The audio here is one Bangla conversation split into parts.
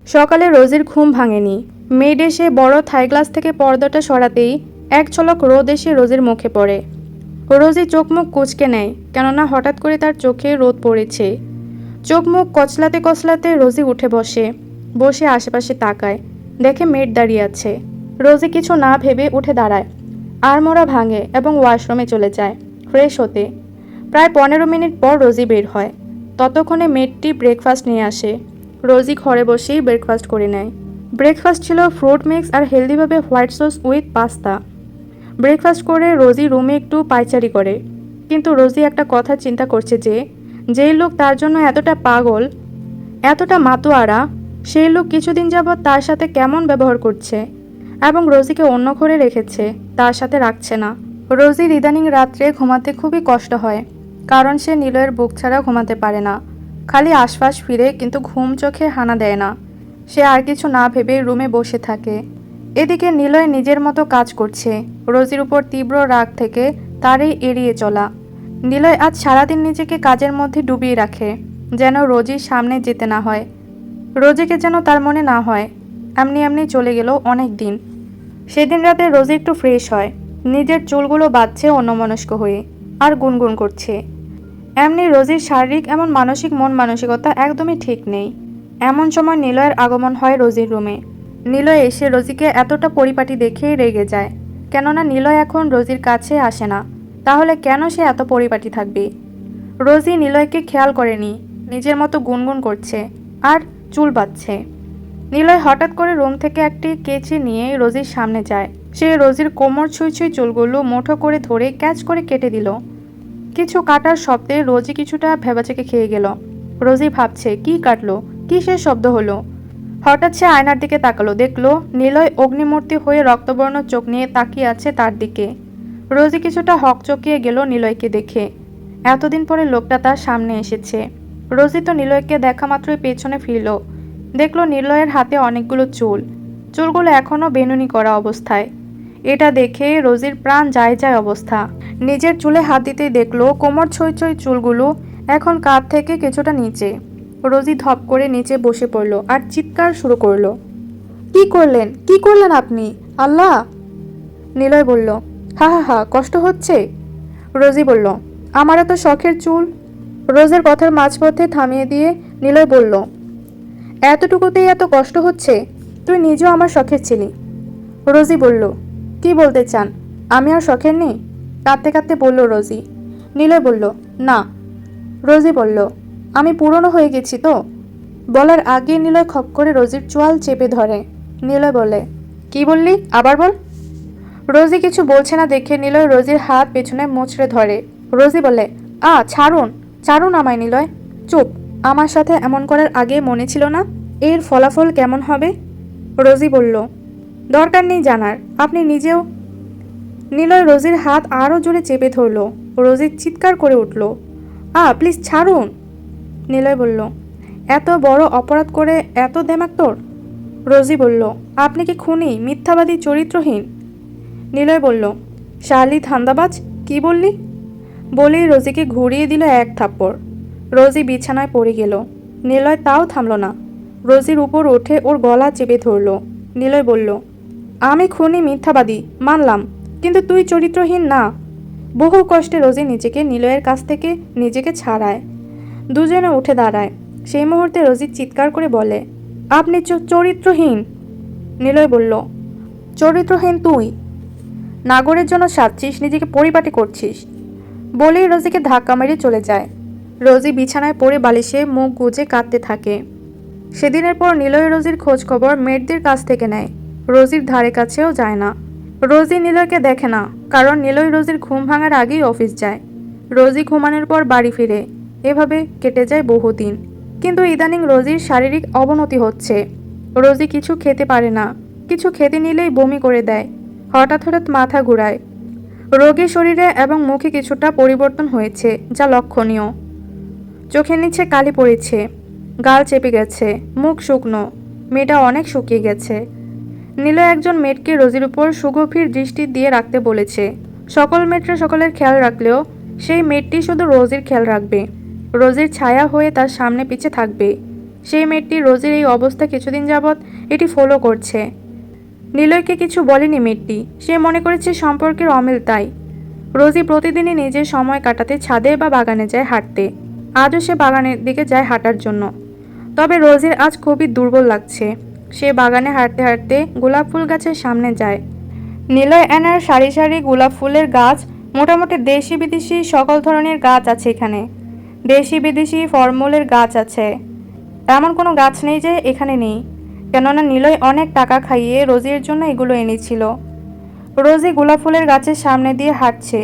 সকালে রোজির ঘুম ভাঙেনি। মেড এসে বড় থাই গ্লাস থেকে পর্দাটা সরাতেই এক ঝলক রোদ এসে রোজির মুখে পড়ে। রোজি চোখ মুখ কুঁচকে নেয়, কেননা হঠাৎ করে তার চোখে রোদ পড়েছে। চোখ মুখ কচলাতে কচলাতে রোজি উঠে বসে আশেপাশে তাকায়, দেখে মেড দাঁড়িয়ে আছে। রোজি কিছু না ভেবে উঠে দাঁড়ায়, আড়মোড়া ভাঙে এবং ওয়াশরুমে চলে যায় ফ্রেশ হতে। প্রায় 15 মিনিট পর রোজি বের হয়। ততক্ষণে মেডটি ব্রেকফাস্ট নিয়ে আসে। রোজি ঘরে বসেই ব্রেকফাস্ট করে নেয়। ব্রেকফাস্ট ছিল ফ্রুট মিক্স আর হেলদিভাবে white sauce with pasta. Breakfast করে রোজি রুমে একটু পায়চারি করে, কিন্তু রোজি একটা কথা চিন্তা করছে যে যেই লোক তার জন্য এতটা পাগল, এতটা মাতোয়ারা, সেই লোক কিছুদিন যাবৎ তার সাথে কেমন ব্যবহার করছে এবং রোজিকে অন্য ঘরে রেখেছে, তার সাথে রাখছে না। রোজির ইদানিং রাত্রে ঘুমাতে খুবই কষ্ট হয়, কারণ সে নিলয়ের বুক ছাড়া ঘুমাতে পারে না। খালি আশপাশ ফিরে, কিন্তু ঘুম চোখে হানা দেয় না। সে আর কিছু না ভেবে রুমে বসে থাকে। এদিকে নিলয় নিজের মতো কাজ করছে। রোজির উপর তীব্র রাগ থেকে তারই এড়িয়ে চলা। নিলয় আজ সারাদিন নিজেকে কাজের মধ্যে ডুবিয়ে রাখে, যেন রোজির সামনে যেতে না হয়, রোজিকে যেন তার মনে না হয়। এমনি এমনি চলে গেল অনেক দিন। সেদিন রাতে রোজি একটু ফ্রেশ হয়, নিজের চুলগুলো বাঁধছে অন্যমনস্ক হয়ে, আর গুনগুন করছে। এমনি রোজির শারীরিক এমন মানসিক মন মানসিকতা একদমই ঠিক নেই। এমন সময় নিলয়ের আগমন হয় রোজির রুমে। নিলয় এসে রোজিকে এতটা পরিপাটি দেখেই রেগে যায়, কেননা নিলয় এখন রোজির কাছে আসে না। তাহলে কেন সে এত পরিপাটি থাকবে? রোজি নিলয়কে খেয়াল করেনি, নিজের মতো গুনগুন করছে আর চুল বাঁধছে। নিলয় হঠাৎ করে রুম থেকে একটি কেচি নিয়ে রোজির সামনে যায়। সে রোজির কোমর ছুঁই ছুঁই চুলগুলো মুঠো করে ধরে ক্যাচ করে কেটে দিল। কিছু কাটার শব্দে রোজি কিছুটা ভেবাচেকে খেয়ে গেল। রোজি ভাবছে কি কাটলো, কিসের শব্দ হলো। হঠাৎ সে আয়নার দিকে তাকালো, দেখলো নিলয় অগ্নিমূর্তি হয়ে রক্তবর্ণ চোখ নিয়ে তাকিয়ে আছে তার দিকে। রোজি কিছুটা হকচকিয়ে গেল নিলয়কে দেখে। এতদিন পরে লোকটা তার সামনে এসেছে। রোজি তো নিলয়কে দেখা মাত্রই পেছনে ফিরল, দেখলো নিলয়ের হাতে অনেকগুলো চুলগুলো এখনও বেনুনি করা অবস্থায়। এটা দেখে রোজির প্রাণ যায় যায় অবস্থা। নিজের চুলে হাত দিতেই দেখলো কোমর ছুঁই ছুঁই চুলগুলো এখন কাঁধ থেকে কিছুটা নিচে। রোজি ধপ করে নিচে বসে পড়ল আর চিৎকার শুরু করলো, কি করলেন, কি করলেন আপনি? আল্লাহ! নিলয় বলল, হা হা হা, কষ্ট হচ্ছে? রোজি বলল, আমার এত শখের চুল। রোজের কথার মাঝপথে থামিয়ে দিয়ে নিলয় বলল, এতটুকুতেই এত কষ্ট হচ্ছে? তুই নিজেও আমার শখের ছিলি। রোজি বলল, কি বলতে চান, আমি আর শখের নেই? কাঁদতে কাঁদতে বলল রোজি। নিলয় বলল, না। রোজি বলল, আমি পুরনো হয়ে গেছি তো? বলার আগে নিলয় খপ করে রোজির চোয়াল চেপে ধরে। নিলয় বলে, কি বললি, আবার বল। রোজি কিছু বলছে না দেখে নিলয় রোজির হাত পেছনে মুচড়ে ধরে। রোজি বলে, ছাড়ুন, ছাড়ুন আমায় নিলয়। চুপ, আমার সাথে এমন করার আগে মনে ছিল না এর ফলাফল কেমন হবে? রোজি বলল, দরকার নেই জানার, আপনি নিজেও। নিলয় রোজির হাত আরও জোরে চেপে ধরল। রোজি চিৎকার করে উঠল, প্লিজ ছাড়ুন। নিলয় বলল, এত বড় অপরাধ করে এত দেমাক তোর? রোজি বলল, আপনি কি খুনি, মিথ্যাবাদী, চরিত্রহীন? নিলয় বলল, শার্লি ধান্দাবাজ, কি বললি? বলেই রোজিকে ঘুরিয়ে দিল এক থাপ্পড়। রোজি বিছানায় পড়ে গেল। নিলয় তাও থামল না, রোজির উপর উঠে ওর গলা চেপে ধরল। নিলয় বলল, আমি খুনি, মিথ্যাবাদী মানলাম, কিন্তু তুই চরিত্রহীন না। বহু কষ্টে রোজি নিজেকে নিলয়ের কাছ থেকে নিজেকে ছাড়ায়। দুজনে উঠে দাঁড়ায়। সেই মুহূর্তে রোজি চিৎকার করে বলে, আপনি চরিত্রহীন। নিলয় বলল, চরিত্রহীন তুই? নাগরের জন্য সাজছিস, নিজেকে পরিপাটি করছিস। বলেই রোজিকে ধাক্কা মেরে চলে যায়। রোজি বিছানায় পড়ে বালিশে মুখ গুজে কাঁদতে থাকে। সেদিনের পর নিলয় রোজির খোঁজ খবর মেয়েদের কাছ থেকে নেয়, রোজির ধারে কাছেও যায় না। রোজি নিলয়কে দেখে না, কারণ নিলয় রোজির ঘুম ভাঙার আগেই অফিস যায়। রোজি ঘুমানোর পর বাড়ি ফিরে। এভাবে কেটে যায় বহুদিন। কিন্তু ইদানিং রোজির শারীরিক অবনতি হচ্ছে। রোজি কিছু খেতে পারে না, কিছু খেতে নিলেই বমি করে দেয়, হঠাৎ হঠাৎ মাথা ঘুরায়। রোগীর শরীরে এবং মুখে কিছুটা পরিবর্তন হয়েছে, যা লক্ষণীয়। চোখের নিচে কালি পড়েছে, গাল চেপে গেছে, মুখ শুকনো, মেয়েটা অনেক শুকিয়ে গেছে। নিলয় একজন মেয়েটকে রোজির উপর সুগভীর দৃষ্টি দিয়ে রাখতে বলেছে। সকল মেয়েটরা সকলের খেয়াল রাখলেও সেই মেয়েটি শুধু রোজির খেয়াল রাখবে, রোজির ছায়া হয়ে তার সামনে পিছে থাকবে। সেই মেয়েটি রোজির এই অবস্থা কিছুদিন যাবৎ এটি ফলো করছে। নিলয়কে কিছু বলেনি মেয়েটি, সে মনে করেছে সম্পর্কের অমিল তাই। রোজি প্রতিদিনই নিজের সময় কাটাতে ছাদে বা বাগানে যায় হাঁটতে। আজও সে বাগানের দিকে যায় হাঁটার জন্য। তবে রোজির আজ খুবই দুর্বল লাগছে। সে বাগানে হাঁটতে হাঁটতে গোলাপ ফুল গাছের সামনে যায়। নিলয় এনার সারি সারি গোলাপ ফুলের গাছ, মোটামুটি দেশি বিদেশি সকল ধরনের গাছ আছে এখানে। দেশি বিদেশি ফলমূলের গাছ আছে, এমন কোনো গাছ নেই যে এখানে নেই, কেননা নিলয় অনেক টাকা খাইয়ে রোজির জন্য এগুলো এনেছিল। রোজি গোলাপ ফুলের গাছের সামনে দিয়ে হাঁটছে।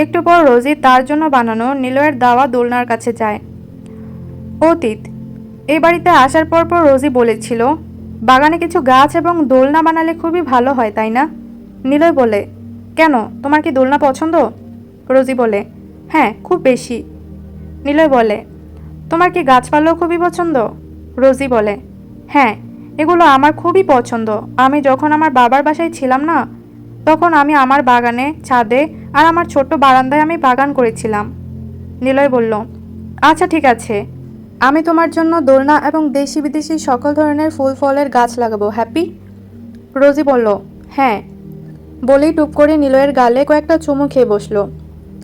একটু পর রোজি তার জন্য বানানো নিলয়ের দেওয়া দোলনার কাছে যায়। অতীত এই বাড়িতে আসার পর রোজি বলেছিল বাগানে কিছু গাছ এবং দোলনা বানালে খুবই ভালো হয়, তাই না? নিলয় বলে, কেন, তোমার কি দোলনা পছন্দ? রোজি বলে, হ্যাঁ, খুব বেশি। নিলয় বলে, তোমার কি গাছপালাও খুবই পছন্দ? রোজি বলে, হ্যাঁ, এগুলো আমার খুবই পছন্দ। আমি যখন আমার বাবার বাসায় ছিলাম না, তখন আমি আমার বাগানে, ছাদে আর আমার ছোট্ট বারান্দায় আমি বাগান করেছিলাম। নিলয় বলল, আচ্ছা ঠিক আছে, আমি তোমার জন্য দোলনা এবং দেশি বিদেশি সকল ধরনের ফুল ফলের গাছ লাগাবো, হ্যাপি? রোজি বলল, হ্যাঁ। বলেই টুপ করে নিলয়ের গালে কয়েকটা চুমু খেয়ে বসলো।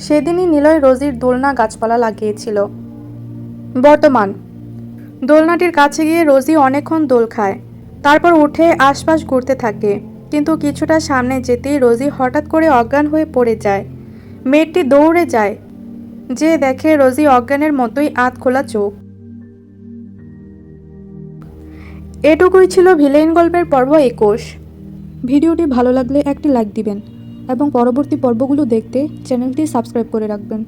সেদিনই নিলয় রোজির দোলনা গাছপালা লাগিয়েছিল। বর্তমান দোলনাটির কাছে গিয়ে রোজি অনেকক্ষণ দোল খায়, তারপর উঠে আশপাশ ঘুরতে থাকে। কিন্তু কিছুটা সামনে যেতেই রোজি হঠাৎ করে অজ্ঞান হয়ে পড়ে যায়। মেয়েটি দৌড়ে যায়, যে দেখে রোজি অজ্ঞানের মতোই আধ খোলা চোখ। এটুকুই ছিল ভিলেন গল্পের পর্ব 21। ভিডিওটি ভালো লাগলে একটি লাইক দিবেন এবং পরবর্তী পর্বগুলো দেখতে চ্যানেলটি সাবস্ক্রাইব করে রাখবেন।